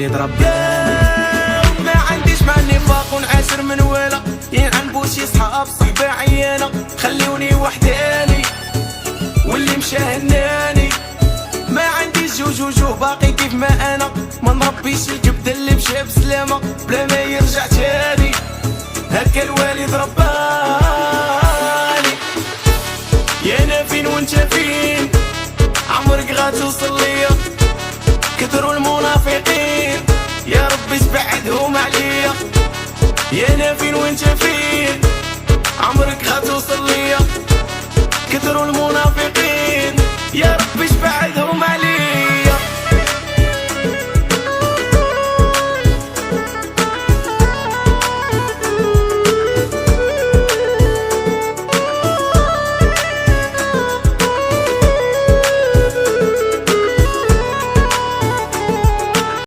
الوالد رباني. ما عنديش مع النفاق ونعاشر من ولا ينعنبو شي صحاب صحبة عيانة خليوني وحداني واللي مشى هناني. ما عنديش جوجو باقي كيف ما انا ما نربيش الجبد اللي مشى بسلامة بلا ما يرجع تاني هكا الوالد رباني. يا انا فين وانت فين عمرك غاتوصل ليا كثروا المنافقين يا ربي تبعدهم عليا. يا انا فين وانت فين عمرك غاتوصل